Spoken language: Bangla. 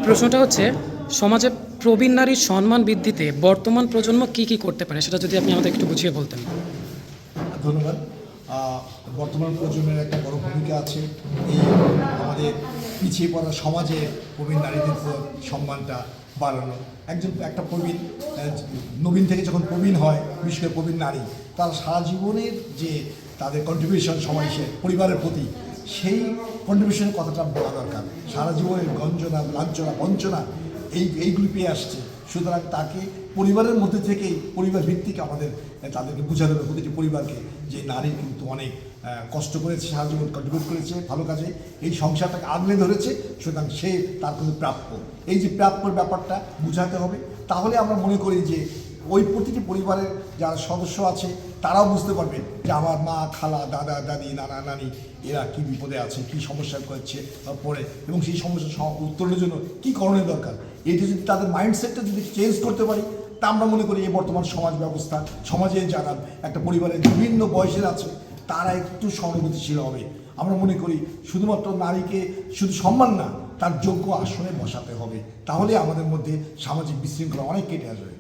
প্রশ্নটা হচ্ছে সমাজে প্রবীণ নারীর সম্মান বৃদ্ধিতে বর্তমান প্রজন্ম কি কি করতে পারে সেটা যদি আপনি আমাদের একটু বুঝিয়ে বলতেন। ধন্যবাদ। বর্তমান প্রজন্মের একটা বড় ভূমিকা আছে এই আমাদের পিছিয়ে পড়া সমাজে প্রবীণ নারীদের সম্মানটা বাড়ানো। একটা প্রবীণ নবীন থেকে যখন প্রবীণ হয়, বিশেষ করে প্রবীণ নারী, তার সারা জীবনের যে তাদের কন্ট্রিবিউশন সমাজে পরিবারের প্রতি, সেই কন্ট্রিবিউশনের কথাটা বলা দরকার। সারা জীবনের গঞ্জনা, লাঞ্ছনা, বঞ্চনা এইগুলি পেয়ে আসছে। সুতরাং তাকে পরিবারের মধ্যে থেকেই, পরিবার ভিত্তিক আমাদের তাদেরকে বোঝাতে হবে, প্রতিটি পরিবারকে, যে নারী কিন্তু অনেক কষ্ট করেছে, সারা জীবন কন্ট্রিবিউট করেছে ভালো কাজে, এই সংসারটাকে আগলে ধরেছে। সুতরাং সে তার কিন্তু প্রাপ্য, এই যে প্রাপ্যর ব্যাপারটা বোঝাতে হবে। তাহলে আমরা মনে করি যে ওই প্রতিটি পরিবারের যারা সদস্য আছে তারাও বুঝতে পারবে যে আমার মা, খালা, দাদা, দাদি, নানা, নানি এরা কী বিপদে আছে, কী সমস্যা করছে পড়ে, এবং সেই সমস্যা উত্তরণের জন্য কী করণীয় দরকার। এইটা যদি তাদের মাইন্ডসেটটা যদি চেঞ্জ করতে পারি, তা আমরা মনে করি এই বর্তমান সমাজ ব্যবস্থা, সমাজে যারা একটা পরিবারের বিভিন্ন বয়সের আছে তারা একটু সহানুভূতিশীল হবে। আমরা মনে করি শুধুমাত্র নারীকে শুধু সম্মান না, তার যোগ্য আসনে বসাতে হবে। তাহলে আমাদের মধ্যে সামাজিক বিশৃঙ্খলা অনেক কেটে আসবে।